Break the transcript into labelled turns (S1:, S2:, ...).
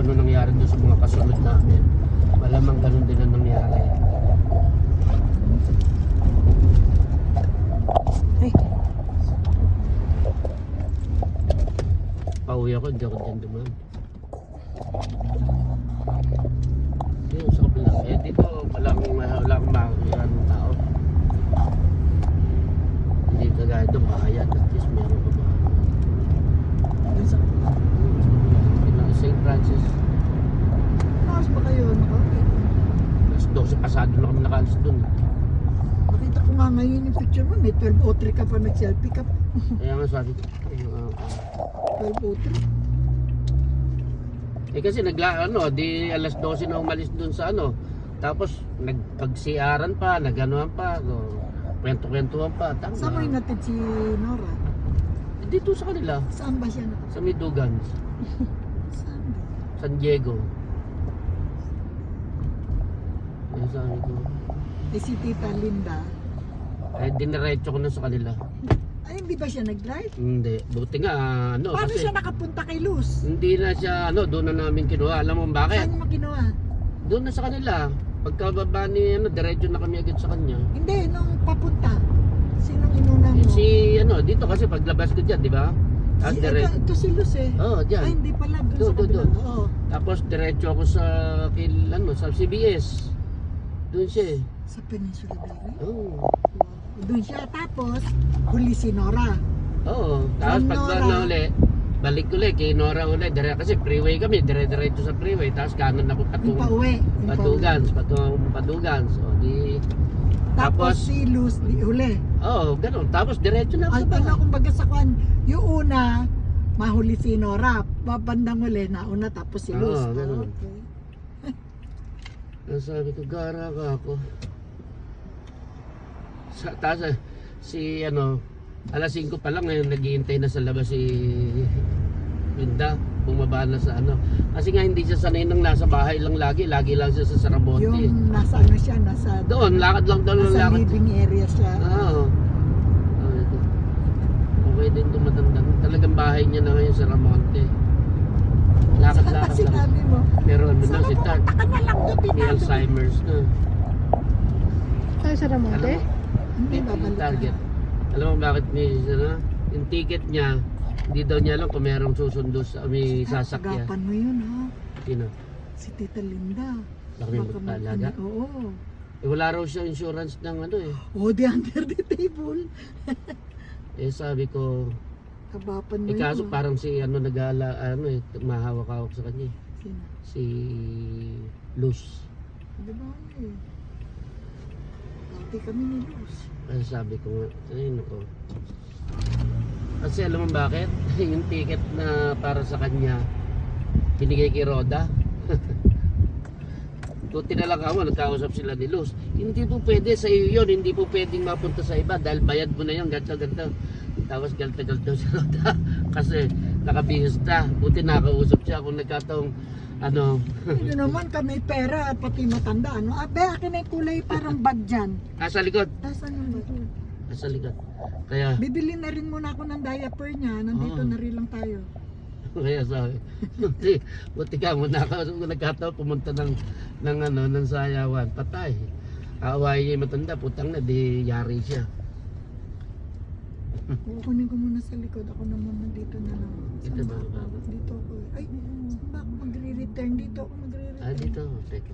S1: kung ano nangyari doon sa mga kasunod namin. Malamang ganun din ang nangyari.
S2: Ay,
S1: Pauwi ako, hindi ako dyan duman. Yung sa kabila. Eh dito, walang makakita ng tao. Hindi kagaya doon, bahayan. At least meron ka ba?
S2: dun sa...
S1: St. Francis.
S2: Nakas ba kayo? Nakakit.
S1: Mas 12 pasado na kami nakalis doon.
S2: Nakita ko nga ngayon yung picture mo. May 12:03 ka pa, nag-selfie ka pa.
S1: Kaya nga sabi ko,
S2: 12:03.
S1: eh kasi di alas 12 na umalis doon sa ano. Tapos nagpagsiaran pa, naganoan pa, so, kwento-kwentuhan pa. Tama.
S2: Saan mo hinatid si Nora?
S1: Dito sa kanila,
S2: Saan ba siya?
S1: sa Midugans,
S2: Saan ba?
S1: San Diego. Ayun sabi ko.
S2: Eh si Tita Linda.
S1: Eh diniretso ko na sa kanila.
S2: Ay, hindi ba siya nag-drive?
S1: Hindi, buti nga
S2: Paano
S1: kasi
S2: siya nakapunta kay Luz?
S1: hindi na siya doon na namin kinuha. Alam mo bakit?
S2: Saan mo kinuha?
S1: Doon na sa kanila. Pagkababa ni diretso na kami agad sa kanya.
S2: Hindi, nung papunta. Sinong inuna mo?
S1: Dito kasi paglabas ko diyan, di ba? Tapos diretso.
S2: Ito si Luz eh.
S1: Oh, diyan.
S2: Ay, hindi pala. Doon sa
S1: Doon,
S2: kabila.
S1: doon.
S2: Oo.
S1: Tapos diretso ako sa sa CBS. Doon siya.
S2: Sa Peninsula Dairy.
S1: Oh.
S2: Doon siya. Tapos, huli si Nora.
S1: Oo. Tapos
S2: From
S1: pag
S2: Nora.
S1: na uli, balik ulit kay Nora ulit. Kasi freeway kami, diretso sa freeway. Tapos kanan ako
S2: Yung pauwi.
S1: Padugans. O di
S2: Tapos
S1: Tapos-
S2: si Luz, di huli.
S1: ganun. Tapos diretso na ako
S2: Ay,
S1: sa bahay.
S2: pala kumbaga sa kwan, yung una, mahuli si Nora. Babandang huli, nauna tapos si Luz.
S1: Oo, ganun.
S2: Okay.
S1: Sabi ko, gara ka ako. Tapos alas 5 pa lang ngayon, naghihintay na sa labas si Linda. Bumaba na sa ano. Kasi nga hindi siya sanay nang nasa bahay lang lagi. Lagi lang siya sa Sarabote.
S2: Yung nasa ano siya, nasa...
S1: Doon, lakad lang doon.
S2: Nasa
S1: Lakad.
S2: living area siya.
S1: Oo. Sabi ko, okay din tumatanda. Talagang bahay niya na ngayon sa Ramonte.
S2: Saan ba
S1: Lakad-lakad lang.
S2: sinabi mo?
S1: Pero ano na
S2: Sana
S1: si Tad,
S2: pumunta ka na lang doon,
S1: may
S2: Tita.
S1: Alzheimer's na.
S3: Tayo sa
S1: Alam
S3: Ramonte?
S1: mo,
S2: Hindi,
S1: may
S2: babalik
S1: target.
S2: na.
S1: Alam mo bakit yung ticket niya, hindi daw niya alam kung merong susundo may sasakyan.
S2: Agapan mo yun, ha?
S1: Sino?
S2: Si Tita Linda.
S1: Baka may
S2: Baka
S1: magpalaga.
S2: Oo.
S1: Eh, wala raw siya insurance ng
S2: Oh, the under the table.
S1: sabi ko,
S2: Agapan mo
S1: kaso
S2: yun.
S1: parang si mahawak-hawak sa kanya.
S2: Sino?
S1: Si Luz.
S2: Di ba eh? Dati kami ni Luz.
S1: Kasi sabi ko nga, ayun ako. Kasi alam mo bakit? Yung ticket na para sa kanya, binigay kay Roda. Tuti na lang ako, nagkausap sila ni Luz. Hindi po pwede sa iyo yun, hindi po pwedeng mapunta sa iba dahil bayad mo na yun, ganito. Tapos galta-galta si Roda kasi nakabihis na. Buti nakausap siya kung nagkataong
S2: Hindi naman kami pera at pati matanda. Ano? Abe, akin na yung kulay parang bag dyan.
S1: nasa likod.
S2: Nasaan yung bag?
S1: Nasa likod. Kaya,
S2: Bibili na rin muna ako ng diaper niya. Nandito
S1: Oo.
S2: na rin lang tayo.
S1: kaya sabi, buti ka mo nagkataon pumunta ng sayawan, patay. Aaway niya yung matanda, putang na, di yari siya.
S2: Kukunin ko muna sa likod. Ako naman nandito na lang.
S1: Dito ba?
S2: Dito ako. Ay, saan ba ako magre-return? Dito ako magre-return.
S1: Dito, teka.